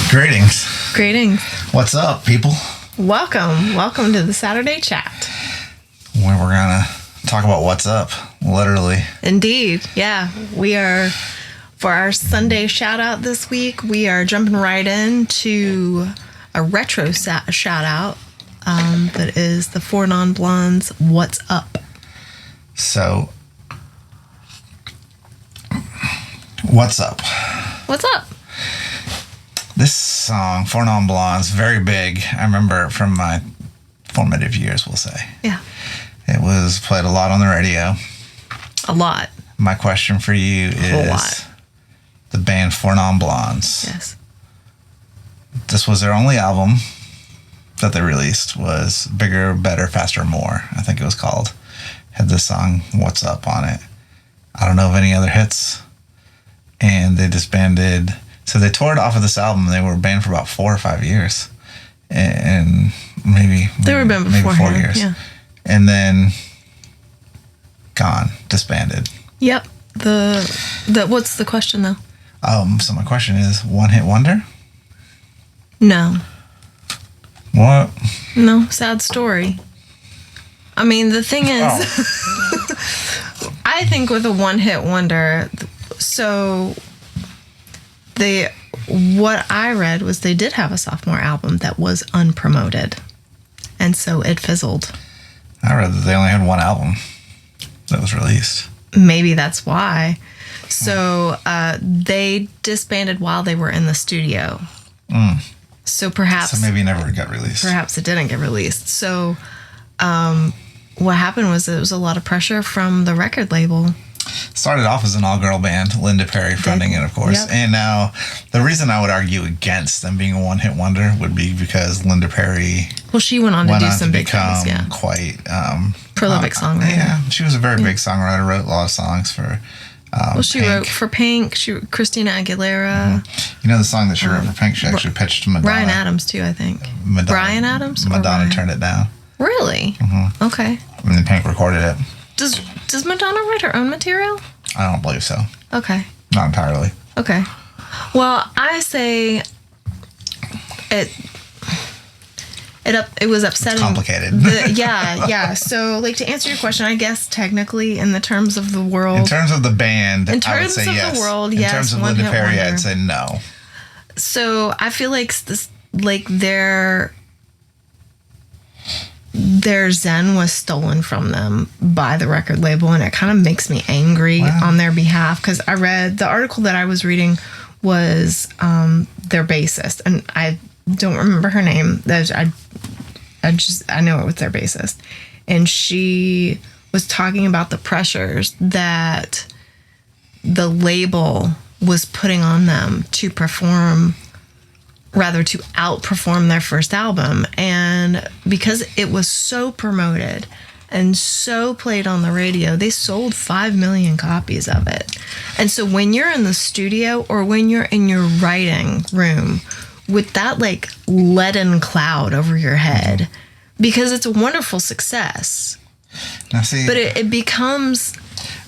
Greetings. Greetings. What's up, people? Welcome to the Saturday Chat. Where we're gonna talk about what's up, literally. Indeed, yeah. We are, for our Sunday shout out this week, we are jumping right into a retro shout out that is the Four Non Blondes' What's Up. So, what's up? What's up? This song, Four Non Blondes, very big. I remember it from my formative years, we'll say. Yeah. It was played a lot on the radio. A lot. My question for you is the band Four Non Blondes. Yes. This was their only album that they released, was Bigger, Better, Faster, More, I think it was called. Had this song, What's Up, on it. I don't know of any other hits. And they disbanded. So they toured off of this album. They were banned for about 4 or 5 years. And maybe They were banned maybe 4 years. Yeah. And then gone, disbanded. Yep. What's the question though? So my question is, one hit wonder? No. What? No, sad story. I mean, the thing is, I think with a one-hit wonder, so what I read was they did have a sophomore album that was unpromoted, and so it fizzled. I read that they only had one album that was released. Maybe that's why. So they disbanded while they were in the studio. So perhaps... So maybe it never got released. Perhaps it didn't get released. So what happened was it was a lot of pressure from the record label. Started off as an all-girl band, Linda Perry fronting it, of course. Yep. And now, the reason I would argue against them being a one-hit wonder would be because Linda Perry Well, she went on to do some big things, become quite... prolific songwriter. Yeah, she was a very big songwriter, wrote a lot of songs for she Pink. wrote for Pink, Christina Aguilera. You know the song that she wrote for Pink, she actually pitched to Madonna. Bryan Adams, too, I think. Bryan Adams? or Madonna Ryan? turned it down. Really? Okay. And then Pink recorded it. Does Madonna write her own material? I don't believe so. Okay. Not entirely. Okay. Well, I say it was upsetting. It's complicated. Yeah. So, like, to answer your question, I guess technically, in the terms of the world, In terms of the band, In I would terms say of the yes. world, In yes, terms of one Linda hit Perry, wonder. I'd say no. So I feel like their zen was stolen from them by the record label, and it kind of makes me angry on their behalf, because I read the article that I was reading was their bassist, and I don't remember her name. I know it was their bassist, and she was talking about the pressures that the label was putting on them to outperform their first album. And because it was so promoted and so played on the radio, they sold 5 million copies of it. And so when you're in the studio or when you're in your writing room with that like leaden cloud over your head, because it's a wonderful success, Now, see, but it becomes...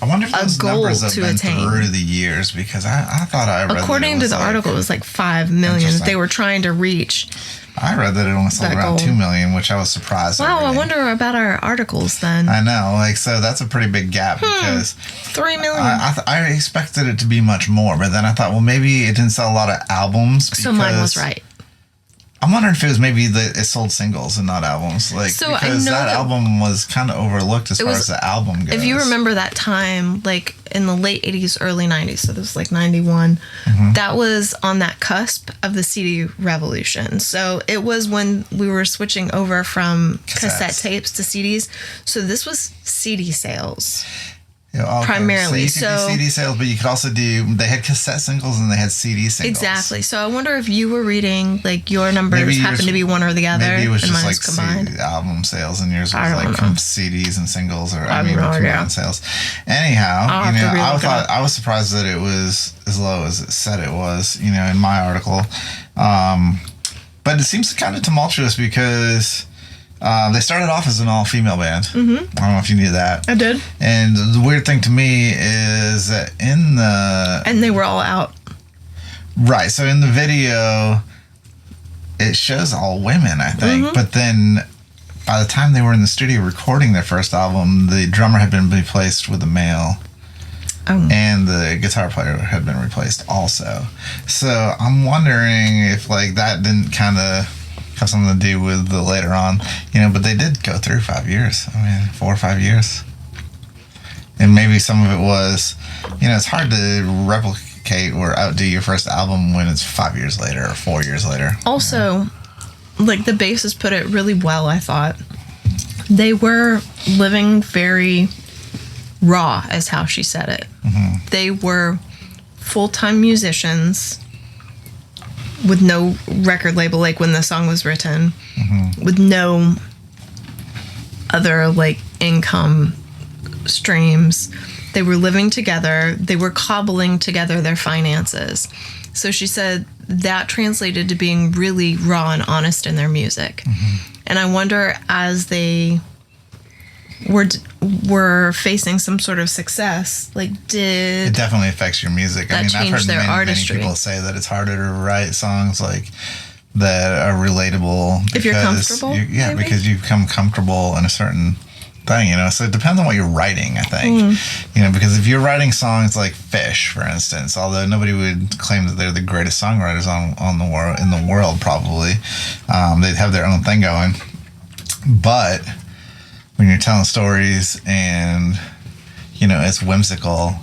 I wonder if those goal numbers have to been attain. through the years, because I thought I read According to the article, it was like 5 million that Interesting. they were trying to reach. I read that it only sold that around goal. 2 million, which I was surprised. Wow, at I reading. wonder about our articles then. I know, so that's a pretty big gap, because 3 million. I expected it to be much more, but then I thought, well, maybe it didn't sell a lot of albums. So mine was right. I'm wondering if it was maybe it sold singles and not albums, So I because know that that- album was kind of overlooked as far as the album goes. If you remember that time, like in the late 80s, early 90s, so this was like 91, that was on that cusp of the CD revolution. So it was when we were switching over from cassette tapes to CDs. So this was CD sales. Primarily. So you could do CD sales, but you could also they had cassette singles and they had CD singles. Exactly. So I wonder if you were reading, like, your numbers happened to be one or the other. Maybe it was and just mine like combined. album sales, and yours was I don't like know. from CDs and singles, or I have no idea. combined sales. Anyhow, I'll have to re-look it up. I was surprised that it was as low as it said it was. In my article, but it seems kind of tumultuous because they started off as an all-female band. Mm-hmm. I don't know if you knew that. I did. And the weird thing to me is that And they were all out. Right, so in the video, it shows all women, I think. But then by the time they were in the studio recording their first album, the drummer had been replaced with a male. Oh. And the guitar player had been replaced also. So I'm wondering if like that didn't kind of have something to do with the later on, but they did go through 5 years. I mean, 4 or 5 years. And maybe some of it was, it's hard to replicate or outdo your first album when it's 5 years later or 4 years later. Also, like the bassist put it really well, I thought. They were living very raw, as how she said it. They were full-time musicians with no record label, like when the song was written, with no other like income streams. They were living together. They were cobbling together their finances. So she said that translated to being really raw and honest in their music. And I wonder, as they were facing some sort of success, like it definitely affects your music. That I've heard many people say that it's harder to write songs like that are relatable if you're comfortable. Because you become comfortable in a certain thing, So it depends on what you're writing, I think. Because if you're writing songs like Fish, for instance, although nobody would claim that they're the greatest songwriters in the world, probably, they'd have their own thing going. But when you're telling stories and it's whimsical,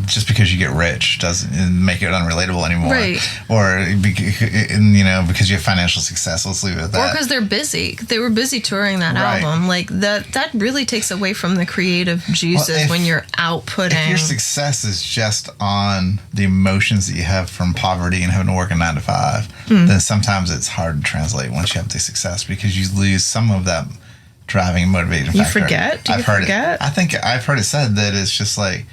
just because you get rich doesn't make it unrelatable anymore, right? Or because you have financial success, let's leave it at that. Or because they're busy. They were busy touring that album. Like that really takes away from the creative juices when you're outputting. If your success is just on the emotions that you have from poverty and having to work a 9 to 5, then sometimes it's hard to translate once you have the success, because you lose some of that driving motivating factor. You forget? Do you forget? I think I've heard it said that it's just like,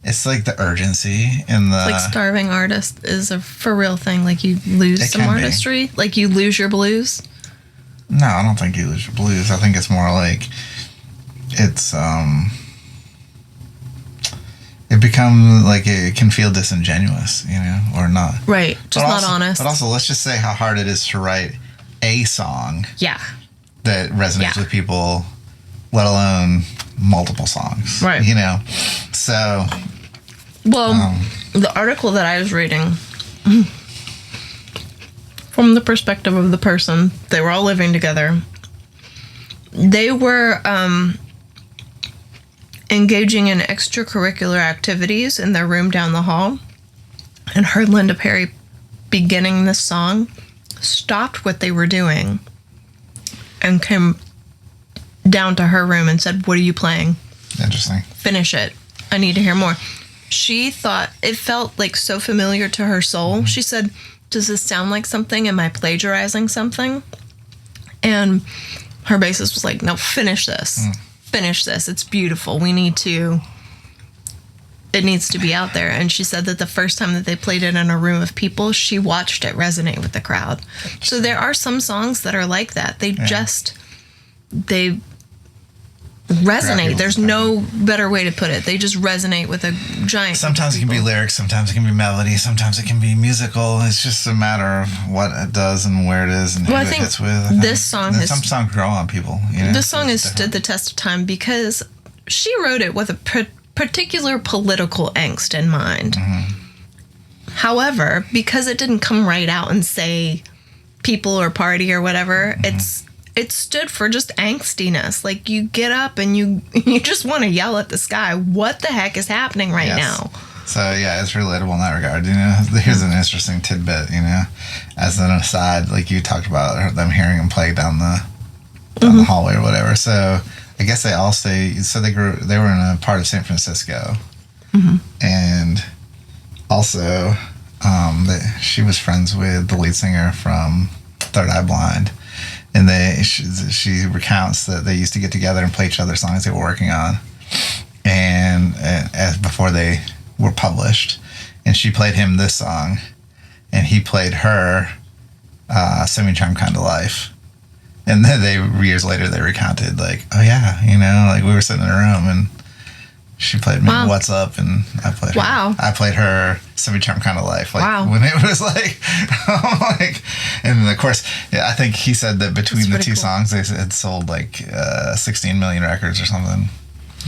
it's like the urgency in the... Like starving artist is a for real thing. Like you lose some artistry. Like you lose your blues. No, I don't think you lose your blues. I think it's more like it's... It becomes like it can feel disingenuous, or not. Right. Just not honest. But also, let's just say how hard it is to write a song. Yeah. That resonates with people, let alone multiple songs. Right. So... Well, the article that I was reading, from the perspective of the person, they were all living together. They were engaging in extracurricular activities in their room down the hall, and heard Linda Perry beginning this song, stopped what they were doing, and came down to her room and said, "What are you playing? Interesting. Finish it. I need to hear more." She thought it felt like so familiar to her soul. She said, "Does this sound like something? Am I plagiarizing something?" And her bassist was like, "No, finish this. Finish this. It's beautiful. It needs to be out there." And she said that the first time that they played it in a room of people, she watched it resonate with the crowd. So there are some songs that are like that. They resonate. There's no better way to put it. They just resonate with a giant. Sometimes it can be lyrics, sometimes it can be melody, sometimes it can be musical. It's just a matter of what it does and where it is and who it hits with. This song has... Some songs grow on people. This song has stood the test of time because she wrote it with a particular political angst in mind. However, because it didn't come right out and say people or party or whatever, it stood for just angstiness. Like you get up and you just want to yell at the sky. What the heck is happening right now? So yeah, it's relatable in that regard. Here's an interesting tidbit. As an aside, like you talked about them hearing him play down the hallway or whatever. So I guess they all say. So they were in a part of San Francisco, and also she was friends with the lead singer from Third Eye Blind. And she recounts that they used to get together and play each other songs they were working on, and as before they were published. And she played him this song, and he played her "Semi-Charmed Kind of Life." And then years later they recounted like, "Oh yeah, like we were sitting in a room and She played me What's Up, and I played her. I played her Semi Charm Kind of Life. Like, when it was like, and then of course, I think he said that between the two songs, they had sold like 16 million records or something.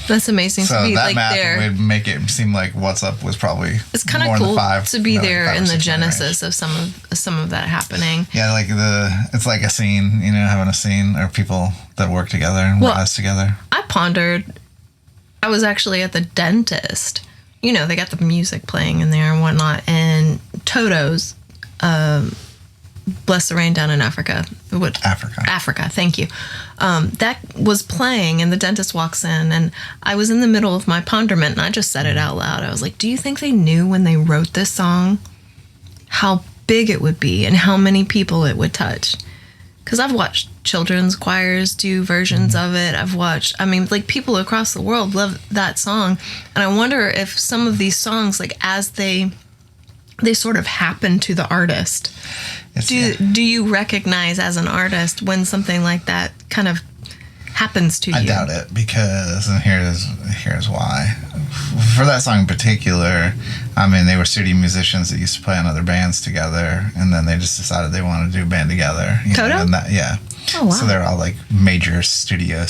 That's amazing. So to be that like math there would make it seem like What's Up was probably it's kind of cool to be there in the genesis of some of that happening. Yeah, like it's like a scene, having a scene or people that work together and rise together. I pondered. I was actually at the dentist. They got the music playing in there and whatnot, and Toto's Bless the Rain Down in Africa. Africa, thank you. That was playing, and the dentist walks in, and I was in the middle of my ponderment, and I just said it out loud. I was like, do you think they knew when they wrote this song how big it would be and how many people it would touch? Because I've watched children's choirs do versions of it. People across the world love that song. And I wonder if some of these songs, like as they sort of happen to the artist, do you recognize as an artist when something like that kind of happens to you? I doubt it, because, and here's why. For that song in particular, they were studio musicians that used to play in other bands together, and then they just decided they wanted to do a band together. Toto? Yeah. Oh, wow. So they're all like major studio LA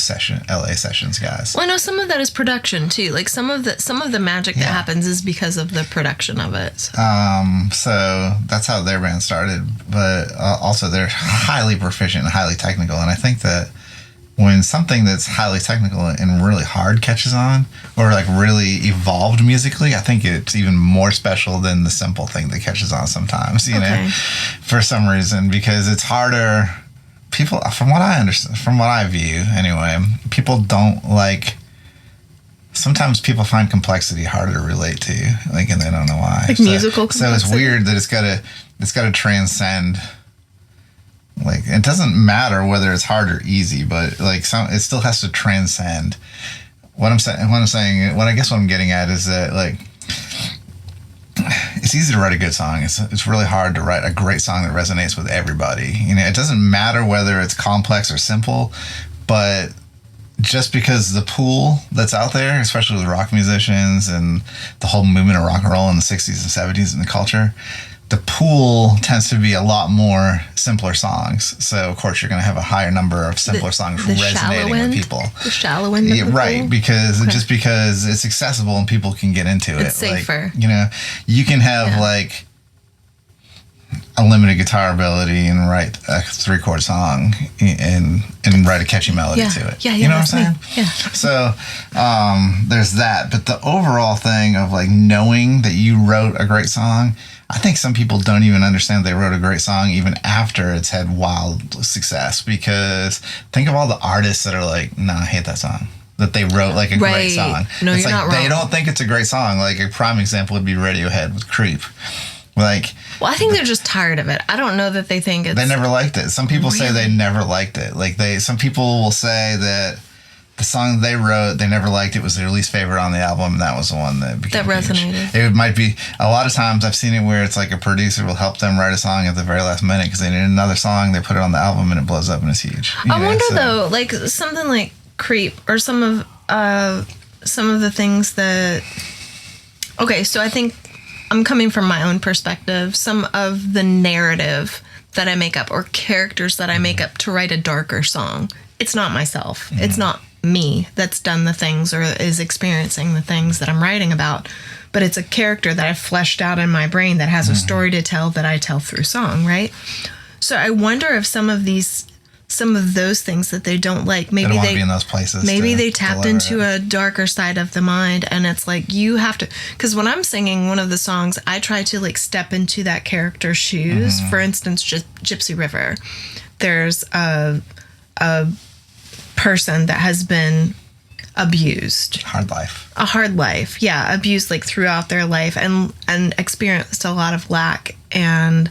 sessions guys. Well, I know some of that is production too. Like some of the magic that happens is because of the production of it. So that's how their band started, but also they're highly proficient and highly technical, and I think that when something that's highly technical and really hard catches on, or like really evolved musically, I think it's even more special than the simple thing that catches on sometimes, for some reason, because it's harder. People, from what I understand, from what I view anyway, people don't like, sometimes people find complexity harder to relate to, and they don't know why. Like musical complexity? So it's weird that it's gotta transcend. Like, it doesn't matter whether it's hard or easy, but it still has to transcend. What I guess what I'm getting at is that it's easy to write a good song. It's really hard to write a great song that resonates with everybody. It doesn't matter whether it's complex or simple, but just because the pool that's out there, especially with rock musicians and the whole movement of rock and roll in the 60s and 70s in the culture, the pool tends to be a lot more simpler songs. So, of course, you're going to have a higher number of simpler songs resonating with people. The shallow end. Yeah, right. Because just because it's accessible and people can get into it. It's safer. You can have a limited guitar ability and write a 3-chord song and write a catchy melody to it. Yeah, you know what I'm saying? Yeah. So there's that. But the overall thing of knowing that you wrote a great song, I think some people don't even understand they wrote a great song even after it's had wild success, because think of all the artists that are like, no, I hate that song. That they wrote a great song. No, it's you're not wrong. They don't think it's a great song. Like a prime example would be Radiohead with Creep. Well, I think they're just tired of it. I don't know that they think it's... They never liked it. Some people say they never liked it. Some people will say that the song they wrote, they never liked it, was their least favorite on the album, and that was the one that became resonated. Huge. It might be, a lot of times I've seen it where it's like a producer will help them write a song at the very last minute because they need another song, they put it on the album, and it blows up and it's huge. I wonder though, something like Creep or some of the things that... Okay, so I think I'm coming from my own perspective. Some of the narrative that I make up or characters that I make up to write a darker song, it's not myself. Mm-hmm. It's not me that's done the things or is experiencing the things that I'm writing about, but it's a character that I've fleshed out in my brain that has a story to tell that I tell through song, right? So I wonder if some of those things that they don't like, maybe they be in those places. Maybe they tapped into a darker side of the mind, and it's like you have to. Because when I'm singing one of the songs, I try to step into that character's shoes. For instance, Gypsy River. There's a person that has been abused. A hard life. Yeah, abused throughout their life and experienced a lot of lack and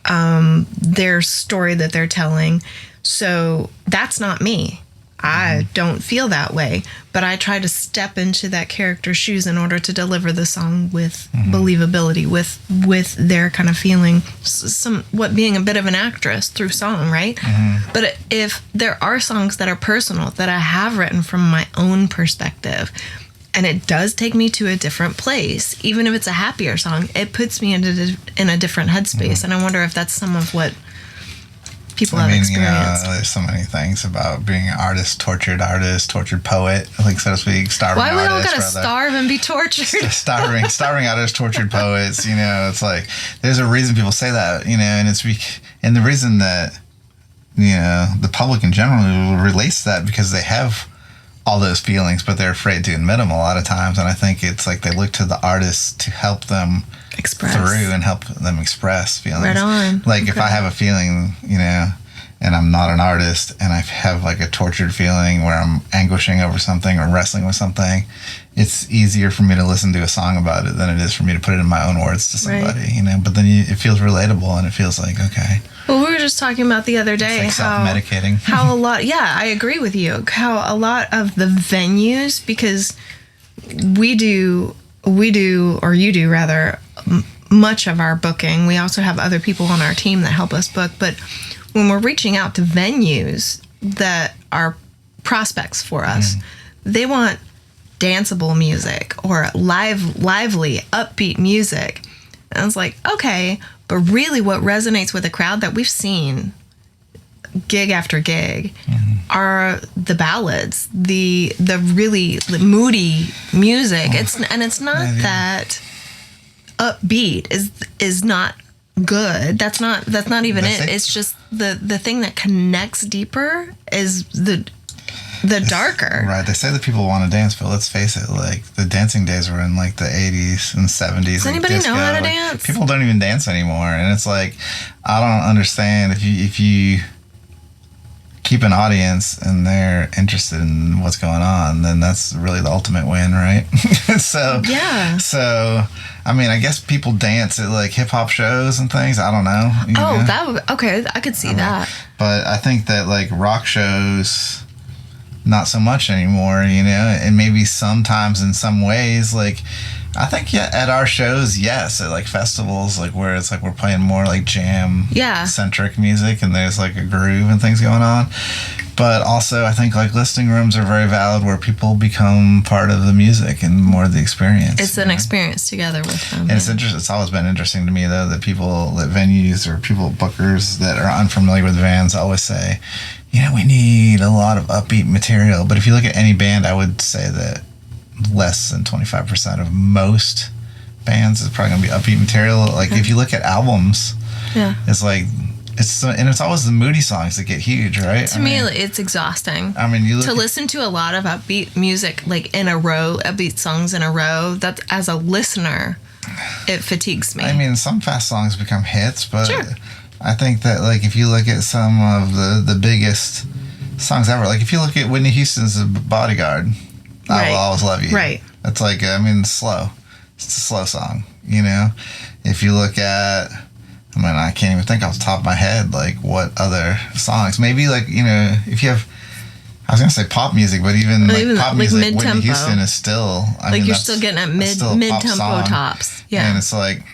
their story that they're telling. So that's not me. I don't feel that way, but I try to step into that character's shoes in order to deliver the song with believability, with their kind of feeling, being a bit of an actress through song, right? But if there are songs that are personal that I have written from my own perspective, and it does take me to a different place. Even if it's a happier song, it puts me in a different headspace. And I wonder if that's some of what people have experienced. There's so many things about being an artist, tortured poet, like, so to speak, starving Why we all artist, gotta starve and be tortured? starving artists, tortured poets. It's like there's a reason people say that. And the reason that the public in general relates to that because they have all those feelings, but they're afraid to admit them a lot of times. And I think it's like they look to the artists to help them express through and help them express feelings. Right on. Like, if I have a feeling, and I'm not an artist, and I have like a tortured feeling where I'm anguishing over something or wrestling with something, it's easier for me to listen to a song about it than it is for me to put it in my own words to somebody, But then it feels relatable, and it feels like, okay. Well, we were just talking about the other day it's like self-medicating. How a lot, I agree with you. How a lot of the venues, because we do, or you do rather, much of our booking. We also have other people on our team that help us book. But when we're reaching out to venues that are prospects for us, they want danceable music or lively, upbeat music. And I was like, okay, but really what resonates with a crowd that we've seen gig after gig are the ballads, the really moody music. It's not that upbeat is not good. That's not even it. It's just the thing that connects deeper is the darker. Right. They say that people want to dance, but let's face it, like, the dancing days were in like the 80s and 70s. Does anybody know how to dance? People don't even dance anymore, and it's like, I don't understand if you keep an audience and they're interested in what's going on, then that's really the ultimate win, right? So I mean, I guess people dance at like hip hop shows and things. I don't know. Okay, I could see that. But I think that like rock shows, not so much anymore, and maybe sometimes in some ways, like, I think at our shows, yes, at like festivals, like where it's like we're playing more like jam centric music and there's like a groove and things going on. But also I think like listening rooms are very valid where people become part of the music and more of the experience. It's an experience together with them. And it's interesting. It's always been interesting to me though that venues or bookers that are unfamiliar with bands always say, we need a lot of upbeat material. But if you look at any band, I would say that less than 25% of most bands is probably going to be upbeat material. Like, if you look at albums, it's like, it's always the moody songs that get huge, right? To me, it's exhausting. I mean, listen to a lot of upbeat music, like in a row, upbeat songs in a row, that as a listener, it fatigues me. I mean, some fast songs become hits, but I think that, like, if you look at some of the biggest songs ever, like if you look at Whitney Houston's Bodyguard, I Will Always Love You. Right. It's like, slow. It's a slow song, If you look at, I can't even think off the top of my head, like, what other songs. Maybe, like, if you have, I was going to say pop music, but even pop music, like Whitney Houston is still, you're still getting at mid-tempo tops. Yeah. And it's like,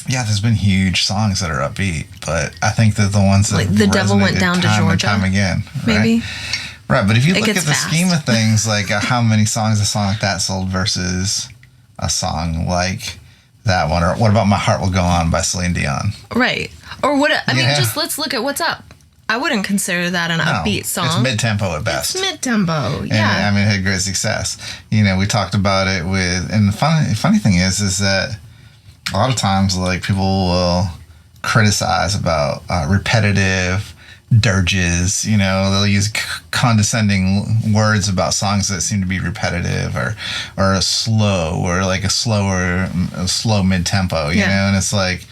there's been huge songs that are upbeat, but I think that the ones that like The Devil Went Down to Georgia. Time again. Maybe. Right, but if you look at the scheme of things, like how many songs a song like that sold versus a song like that one, or what about My Heart Will Go On by Celine Dion? Right. Or what, just let's look at What's Up. I wouldn't consider that an upbeat song. It's mid-tempo at best. It's mid-tempo, yeah. And, it had great success. We talked about it with, and the funny thing is that a lot of times, like, people will criticize about repetitive dirges, they'll use condescending words about songs that seem to be repetitive or slow, or like a slow mid-tempo, and it's like,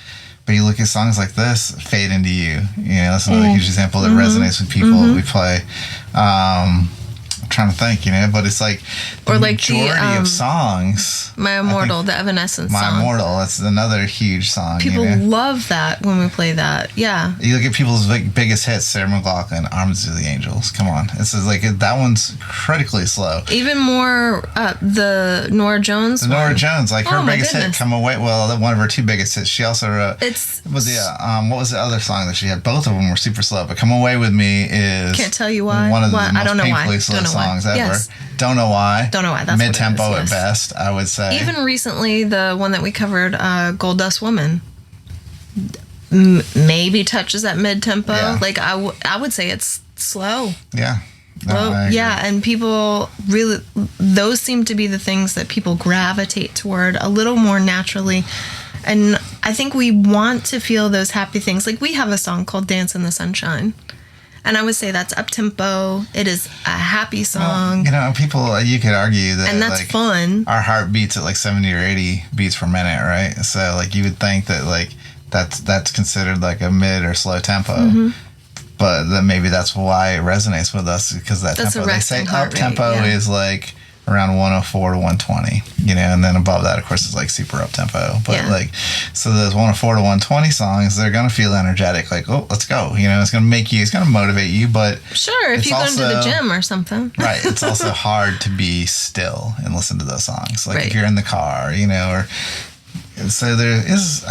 but you look at songs like this, Fade Into You, that's another huge example that resonates with people. We play, I'm trying to think, but it's like the majority of songs. My Immortal, the Evanescence song. My Immortal, that's another huge song. People love that when we play that. Yeah. You look at people's biggest hits, Sarah McLachlan, Arms of the Angels. Come on. It's like, that one's critically slow. Even more, the Norah Jones one. Norah Jones, like her biggest hit, Come Away. Well, one of her two biggest hits. She also wrote, what was the other song that she had? Both of them were super slow, but Come Away With Me is Can't Tell You Why. One of the I don't most know why. painfully slow songs songs ever. Yes. Don't know why. Don't know why. That's mid-tempo what it is, at yes. best, I would say. Even recently, the one that we covered, Gold Dust Woman, maybe touches at mid-tempo. Yeah. Like, I would say it's slow. Yeah. No, Well, I agree. yeah, and people really, those seem to be the things that people gravitate toward a little more naturally. And I think we want to feel those happy things. Like, we have a song called Dance in the Sunshine. And I would say that's up-tempo. It is a happy song. Well, people, you could argue that, and that's like, fun. our heart beats at like 70 or 80 beats per minute, right? So, like, you would think that, like, that's considered like a mid or slow tempo. Mm-hmm. But then maybe that's why it resonates with us, because that That's tempo. a They say resting heart up tempo rate, yeah. is like around 104 to 120, and then above that, of course, is like super up tempo. But Yeah. like, so those 104 to 120 songs, they're gonna feel energetic, like, oh, let's go. It's gonna it's gonna motivate you, but Sure, if it's you go into the also- gym or something. right. It's also hard to be still and listen to those songs. Like Right. if you're in the car, or so there's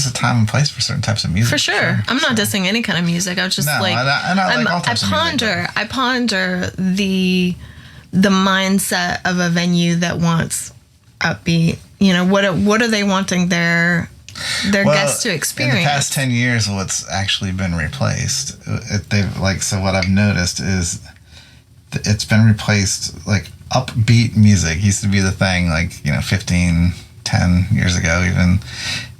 a time and place for certain types of music. For sure. I'm not dissing any kind of music. I was just No, like, and I like all types of music. I ponder the mindset of a venue that wants upbeat. What are they wanting their guests to experience? In the past 10 years, what's actually been replaced, so what I've noticed is it's been replaced, like, upbeat music used to be the thing, like, 15, 10 years ago even.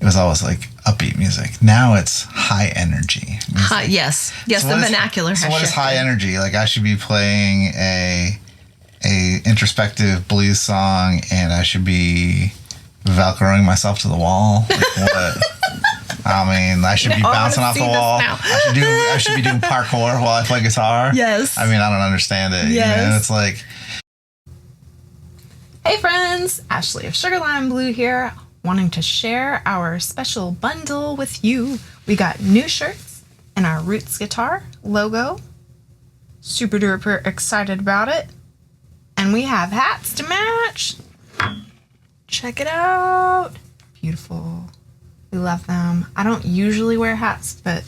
It was always like upbeat music. Now it's high energy music. Yes, So the what is- vernacular has So what is shifted. high energy? Like, I should be playing a introspective blues song, and I should be velcroing myself to the wall. Like, what? I should be No, I wanna bouncing off see the this wall. now. I should be doing parkour while I play guitar. Yes. I don't understand it. Yes. It's like, Hey friends, Ashley of SugarLimeBlue here, wanting to share our special bundle with you. We got new shirts and our Roots guitar logo. Super duper excited about it. And we have hats to match. Check it out. Beautiful. We love them. I don't usually wear hats, but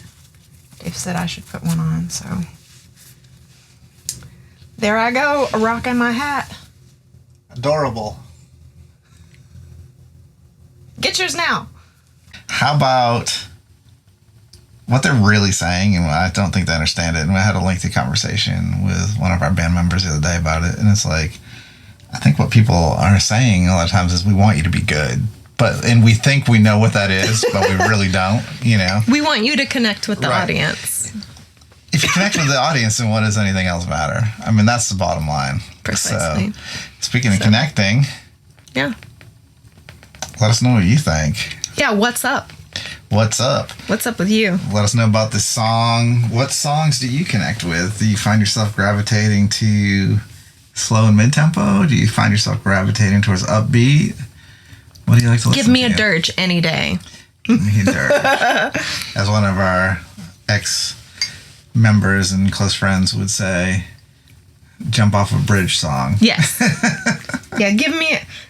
Dave said I should put one on, so there I go, rocking my hat. adorable. Get yours now. How about what they're really saying? And I don't think they understand it. And I had a lengthy conversation with one of our band members the other day about it. And it's like, I think what people are saying a lot of times is, we want you to be good. And we think we know what that is, but we really don't, We want you to connect with the Right. audience. If you connect with the audience, then what does anything else matter? That's the bottom line. Precisely. So, speaking of connecting, Yeah. let us know what you think. Yeah, what's up? What's up? What's up with you? Let us know about this song. What songs do you connect with? Do you find yourself gravitating to slow and mid-tempo? Do you find yourself gravitating towards upbeat? What do you like to listen to? Give me a dirge any day. Give me a dirge. As one of our ex-members and close friends would say, jump off a bridge song. Yes. Yeah,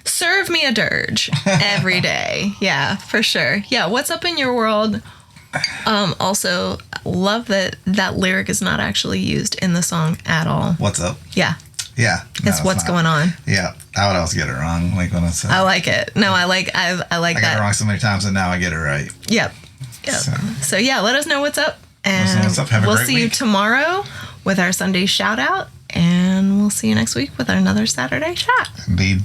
serve me a dirge every day. Yeah, for sure. Yeah, what's up in your world? Also, love that lyric is not actually used in the song at all. What's up? Yeah, Yeah. it's what's going on. Yeah. I would always get it wrong. Like when it's... I like it. No, I like I that. got it wrong so many times, and now I get it right. Yep. So yeah, let us know what's up. And Let us know what's up. Have a we'll great see you week. tomorrow with our Sunday shout out. And we'll see you next week with another Saturday chat. Indeed.